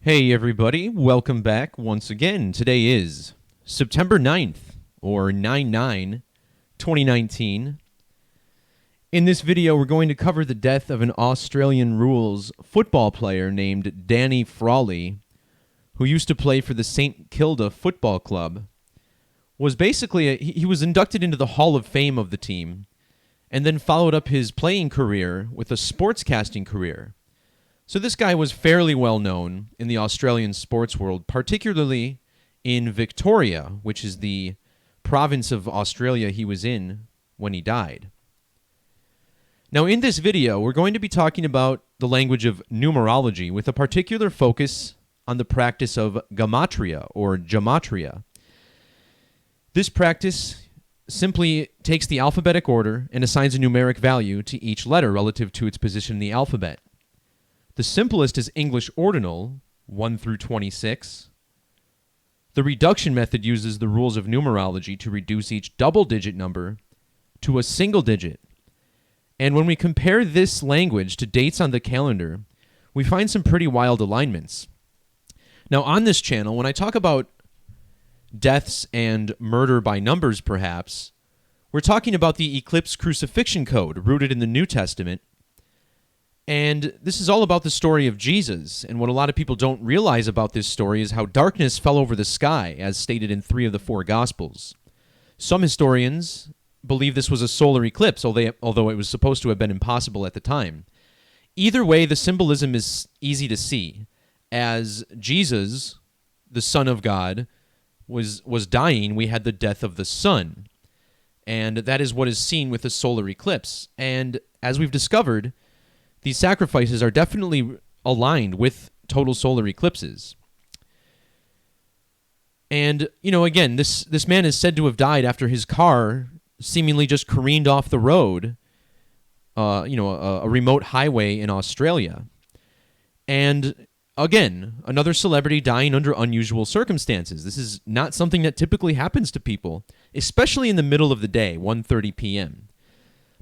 Hey everybody, welcome back once again. Today is September 9th, or 9/9/2019. In this video, we're going to cover the death of an Australian rules football player named Danny Frawley, who used to play for the St. Kilda Football Club. He was inducted into the Hall of Fame of the team, and then followed up his playing career with a sportscasting career. So this guy was fairly well known in the Australian sports world, particularly in Victoria, which is the province of Australia he was in when he died. Now, in this video, we're going to be talking about the language of numerology with a particular focus on the practice of Gematria or Gematria. This practice simply takes the alphabetic order and assigns a numeric value to each letter relative to its position in the alphabet. The simplest is English ordinal, 1 through 26. The reduction method uses the rules of numerology to reduce each double-digit number to a single digit. And when we compare this language to dates on the calendar, we find some pretty wild alignments. Now, on this channel, when I talk about deaths and murder by numbers, perhaps, we're talking about the Eclipse crucifixion code rooted in the New Testament. And this is all about the story of Jesus, and what a lot of people don't realize about this story is how darkness fell over the sky, as stated in 3 of the 4 Gospels. Some historians believe this was a solar eclipse, although it was supposed to have been impossible at the time. Either way, the symbolism is easy to see, as Jesus, the Son of God, was dying. We had the death of the sun, and that is what is seen with the solar eclipse. And as we've discovered, these sacrifices are definitely aligned with total solar eclipses. And, again, this man is said to have died after his car seemingly just careened off the road, a remote highway in Australia. And, again, another celebrity dying under unusual circumstances. This is not something that typically happens to people, especially in the middle of the day, 1:30 p.m.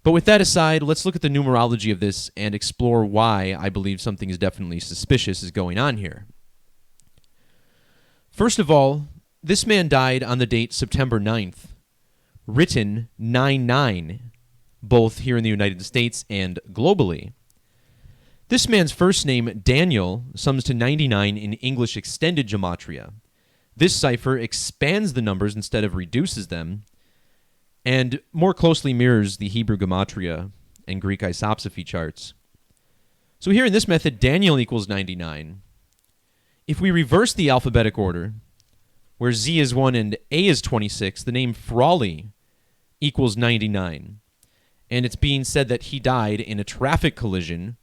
But with that aside, let's look at the numerology of this and explore why I believe something is definitely suspicious is going on here. First of all, this man died on the date September 9th, written 9/9, both here in the United States and globally. This man's first name, Daniel, sums to 99 in English extended gematria. This cipher expands the numbers instead of reduces them, and more closely mirrors the Hebrew gematria and Greek isopsephy charts. So here in this method, Daniel equals 99. If we reverse the alphabetic order, where Z is 1 and A is 26, the name Frawley equals 99. And it's being said that he died in a traffic collision,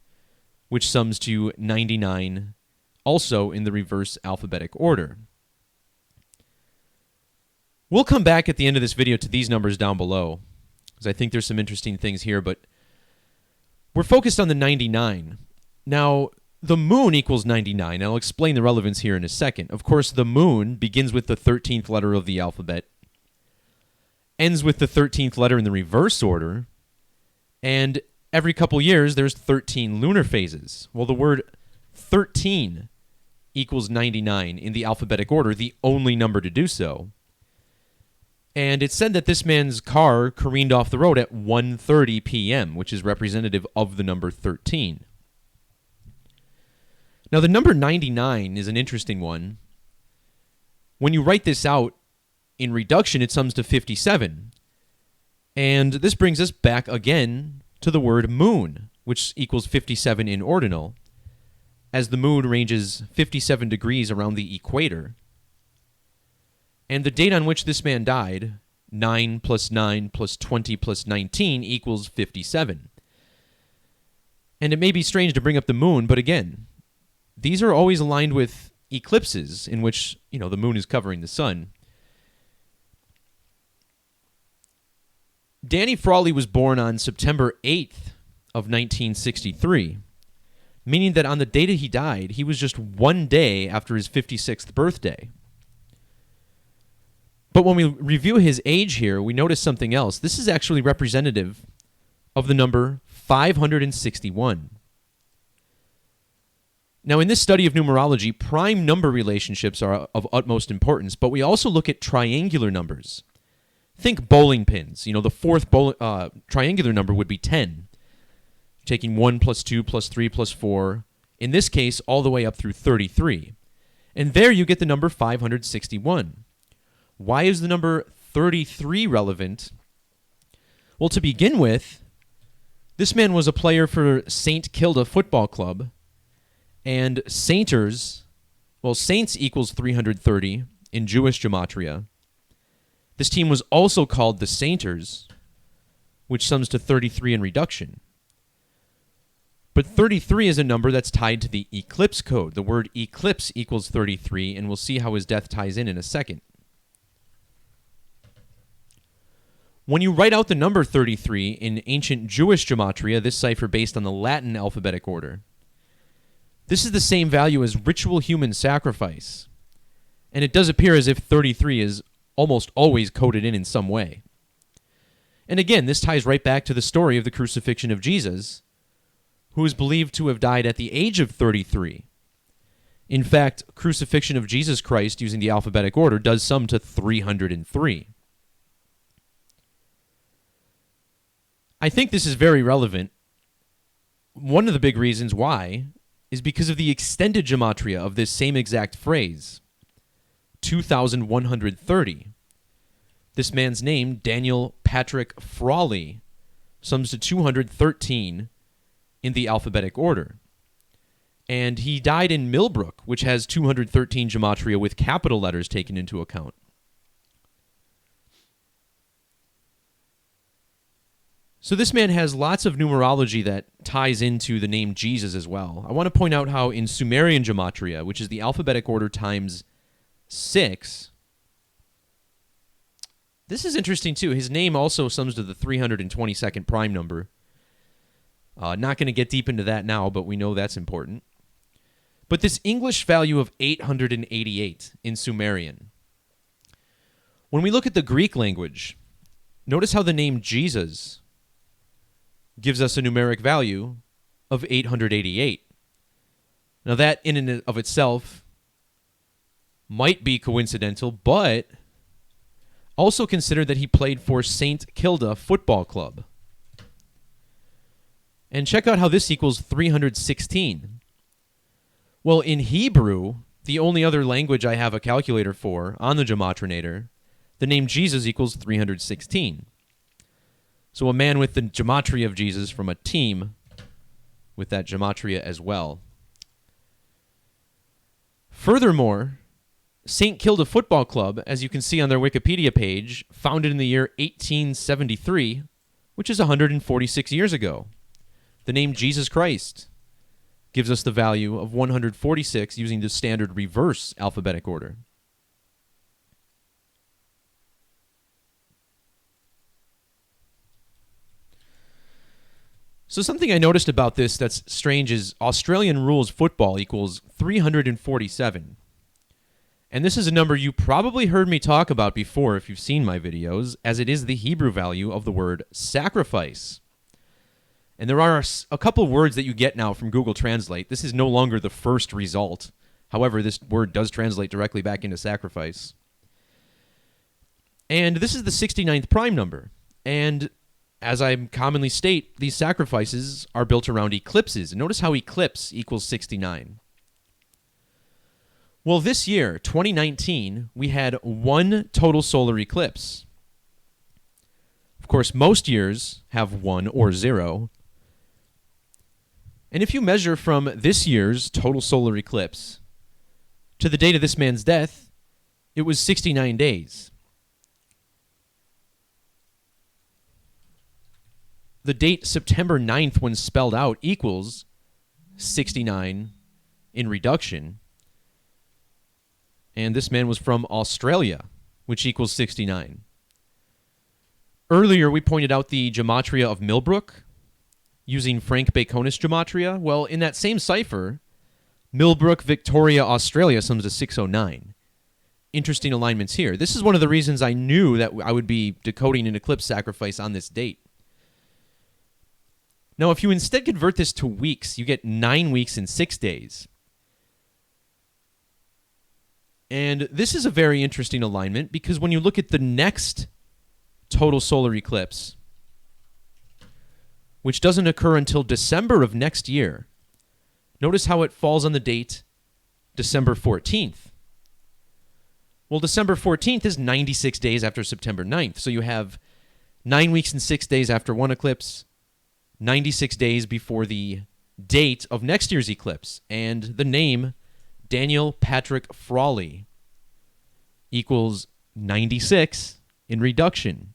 which sums to 99, also in the reverse alphabetic order. We'll come back at the end of this video to these numbers down below, because I think there's some interesting things here, but we're focused on the 99. Now, the moon equals 99, and I'll explain the relevance here in a second. Of course, the moon begins with the 13th letter of the alphabet, ends with the 13th letter in the reverse order, and every couple years there's 13 lunar phases. Well, the word 13 equals 99 in the alphabetic order, the only number to do so. And it's said that this man's car careened off the road at 1:30 p.m., which is representative of the number 13. Now, the number 99 is an interesting one. When you write this out in reduction, it sums to 57. And this brings us back again to the word moon, which equals 57 in ordinal, as the moon ranges 57 degrees around the equator. And the date on which this man died, 9 plus 9 plus 20 plus 19 equals 57. And it may be strange to bring up the moon, but again, these are always aligned with eclipses in which, the moon is covering the sun. Danny Frawley was born on September 8th of 1963, meaning that on the day that he died, he was just one day after his 56th birthday. But when we review his age here, we notice something else. This is actually representative of the number 561. Now, in this study of numerology, prime number relationships are of utmost importance, but we also look at triangular numbers. Think bowling pins. The fourth triangular number would be 10, taking 1 plus 2 plus 3 plus 4, in this case, all the way up through 33. And there you get the number 561. Why is the number 33 relevant? Well, to begin with, this man was a player for St. Kilda Football Club, and Saints equals 330 in Jewish Gematria. This team was also called the Sainters, which sums to 33 in reduction. But 33 is a number that's tied to the eclipse code. The word eclipse equals 33, and we'll see how his death ties in a second. When you write out the number 33 in ancient Jewish Gematria, this cipher based on the Latin alphabetic order, this is the same value as ritual human sacrifice. And it does appear as if 33 is almost always coded in some way. And again, this ties right back to the story of the crucifixion of Jesus, who is believed to have died at the age of 33. In fact, crucifixion of Jesus Christ using the alphabetic order does sum to 303. I think this is very relevant. One of the big reasons why is because of the extended gematria of this same exact phrase, 2,130. This man's name, Daniel Patrick Frawley, sums to 213 in the alphabetic order. And he died in Millbrook, which has 213 gematria with capital letters taken into account. So this man has lots of numerology that ties into the name Jesus as well. I want to point out how in Sumerian gematria, which is the alphabetic order times 6, this is interesting too. His name also sums to the 322nd prime number. Not going to get deep into that now, but we know that's important. But this English value of 888 in Sumerian. When we look at the Greek language, notice how the name Jesus gives us a numeric value of 888. Now that in and of itself might be coincidental, but also consider that he played for St. Kilda Football Club. And check out how this equals 316. Well, in Hebrew, the only other language I have a calculator for on the Gematrinator, the name Jesus equals 316. So a man with the gematria of Jesus from a team with that gematria as well. Furthermore, St. Kilda Football Club, as you can see on their Wikipedia page, founded in the year 1873, which is 146 years ago. The name Jesus Christ gives us the value of 146 using the standard reverse alphabetic order. So something I noticed about this that's strange is Australian rules football equals 347. And this is a number you probably heard me talk about before if you've seen my videos, as it is the Hebrew value of the word sacrifice. And there are a couple words that you get now from Google Translate. This is no longer the first result. However, this word does translate directly back into sacrifice. And this is the 69th prime number. And as I commonly state, these sacrifices are built around eclipses. And notice how eclipse equals 69. Well, this year, 2019, we had one total solar eclipse. Of course, most years have 1 or 0. And if you measure from this year's total solar eclipse to the date of this man's death, it was 69 days. The date September 9th when spelled out equals 69 in reduction. And this man was from Australia, which equals 69. Earlier, we pointed out the gematria of Millbrook using Frank Baconist gematria. Well, in that same cipher, Millbrook, Victoria, Australia sums to 609. Interesting alignments here. This is one of the reasons I knew that I would be decoding an eclipse sacrifice on this date. Now, if you instead convert this to weeks, you get 9 weeks and 6 days. And this is a very interesting alignment because when you look at the next total solar eclipse, which doesn't occur until December of next year, notice how it falls on the date December 14th. Well, December 14th is 96 days after September 9th. So you have 9 weeks and 6 days after one eclipse, 96 days before the date of next year's eclipse. And the name Daniel Patrick Frawley equals 96 in reduction.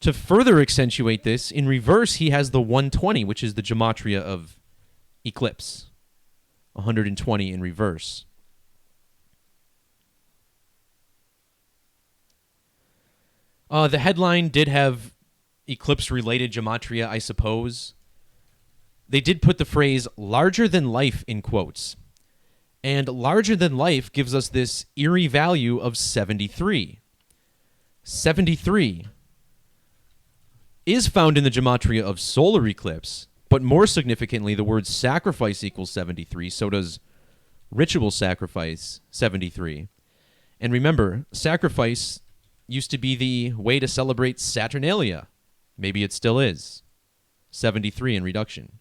To further accentuate this, in reverse, he has the 120, which is the Gematria of eclipse. 120 in reverse. The headline did have eclipse-related gematria, I suppose. They did put the phrase larger than life in quotes. And larger than life gives us this eerie value of 73. 73 is found in the gematria of solar eclipse, but more significantly, the word sacrifice equals 73. So does ritual sacrifice, 73. And remember, sacrifice used to be the way to celebrate Saturnalia. Maybe it still is. 73 in reduction.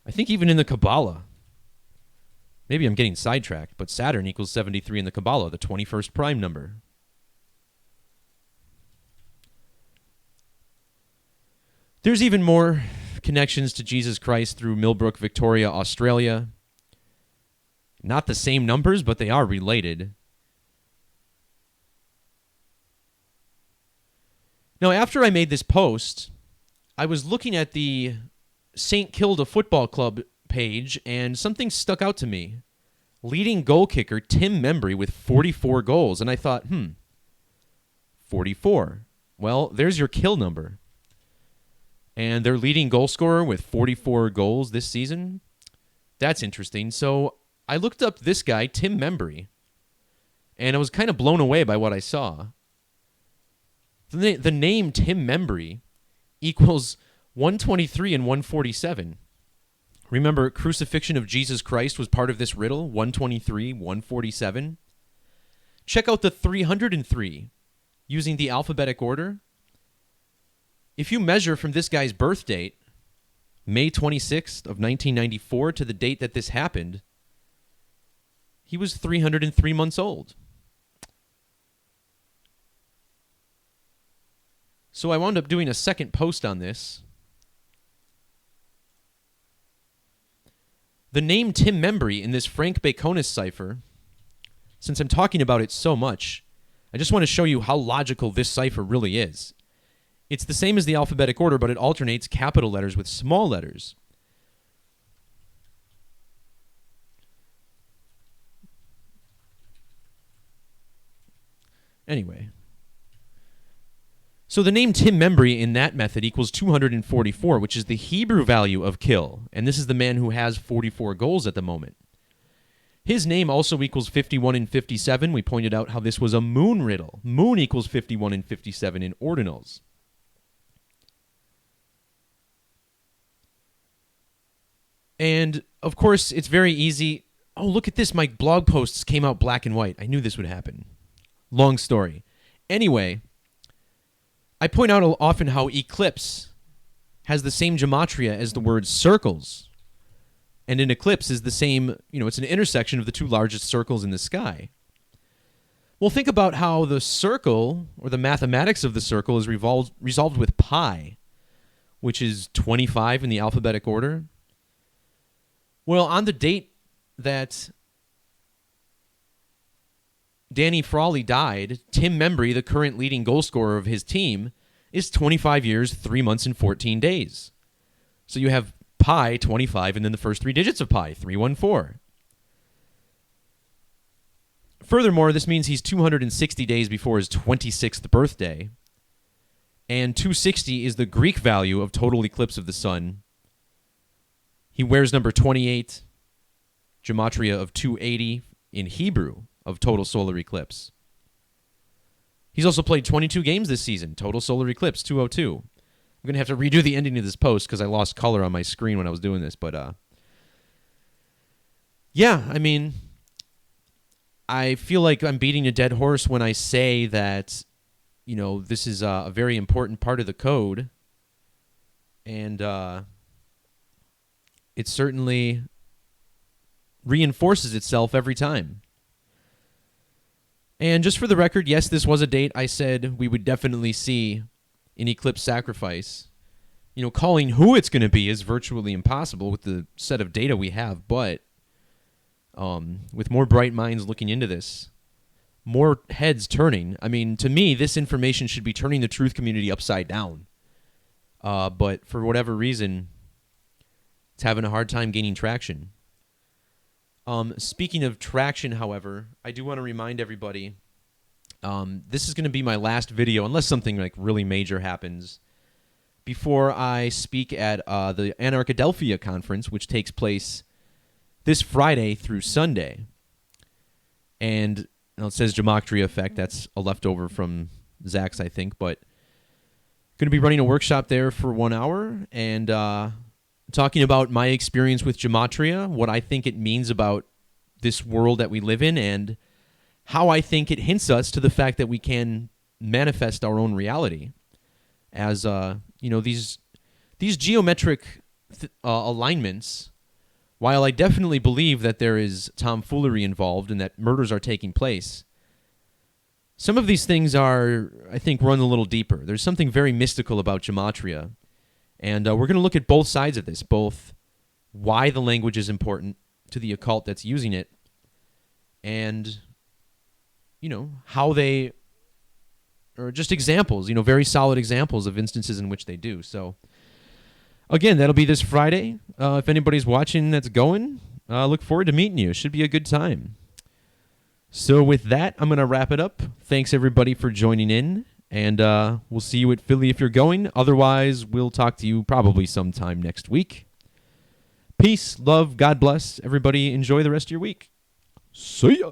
I think even in the Kabbalah, maybe I'm getting sidetracked, but Saturn equals 73 in the Kabbalah, the 21st prime number. There's even more connections to Jesus Christ through Millbrook, Victoria, Australia. Not the same numbers, but they are related. Now, after I made this post, I was looking at the St. Kilda Football Club page, and something stuck out to me. Leading goal kicker Tim Membrey with 44 goals. And I thought, 44. Well, there's your kill number. And their leading goal scorer with 44 goals this season? That's interesting. So I looked up this guy, Tim Membrey, and I was kind of blown away by what I saw. The name Tim Membrey equals 123 and 147. Remember, crucifixion of Jesus Christ was part of this riddle, 123, 147. Check out the 303 using the alphabetic order. If you measure from this guy's birth date, May 26th of 1994, to the date that this happened, he was 303 months old. So I wound up doing a second post on this. The name Tim Membrey in this Frank Baconis cipher, since I'm talking about it so much, I just want to show you how logical this cipher really is. It's the same as the alphabetic order, but it alternates capital letters with small letters. Anyway. So the name Tim Membrey in that method equals 244, which is the Hebrew value of kill. And this is the man who has 44 goals at the moment. His name also equals 51 and 57. We pointed out how this was a moon riddle. Moon equals 51 and 57 in ordinals. And, of course, it's very easy. Oh, look at this. My blog posts came out black and white. I knew this would happen. Long story. Anyway, I point out often how eclipse has the same gematria as the word circles. And an eclipse is the same, it's an intersection of the two largest circles in the sky. Well, think about how the circle, or the mathematics of the circle, is resolved with pi, which is 25 in the alphabetic order. Well, on the date that Danny Frawley died, Tim Membrey, the current leading goal scorer of his team, is 25 years, 3 months, and 14 days. So you have pi, 25, and then the first three digits of pi, 314. Furthermore, this means he's 260 days before his 26th birthday, and 260 is the Greek value of total eclipse of the sun. He wears number 28, gematria of 280 in Hebrew of total solar eclipse. He's also played 22 games this season, total solar eclipse, 202. I'm going to have to redo the ending of this post because I lost color on my screen when I was doing this. But, yeah, I mean, I feel like I'm beating a dead horse when I say that, this is a very important part of the code. And it certainly reinforces itself every time. And just for the record, yes, this was a date I said we would definitely see an eclipse sacrifice. Calling who it's going to be is virtually impossible with the set of data we have, but with more bright minds looking into this, more heads turning. I mean, to me, this information should be turning the truth community upside down. But for whatever reason, it's having a hard time gaining traction. Speaking of traction, however, I do want to remind everybody, this is going to be my last video, unless something like really major happens, before I speak at the Anarchadelphia conference, which takes place this Friday through Sunday. And it says Gematria effect. That's a leftover from Zach's, I think. But going to be running a workshop there for 1 hour and talking about my experience with Gematria, what I think it means about this world that we live in, and how I think it hints us to the fact that we can manifest our own reality. As these geometric alignments, while I definitely believe that there is tomfoolery involved and that murders are taking place, some of these things are, I think, run a little deeper. There's something very mystical about Gematria, and we're going to look at both sides of this, both why the language is important to the occult that's using it, and how they are just examples, very solid examples of instances in which they do. So again, that'll be this Friday. If anybody's watching that's going, look forward to meeting you. It should be a good time. So with that, I'm going to wrap it up. Thanks, everybody, for joining in. And we'll see you at Philly if you're going. Otherwise, we'll talk to you probably sometime next week. Peace, love, God bless. Everybody enjoy the rest of your week. See ya.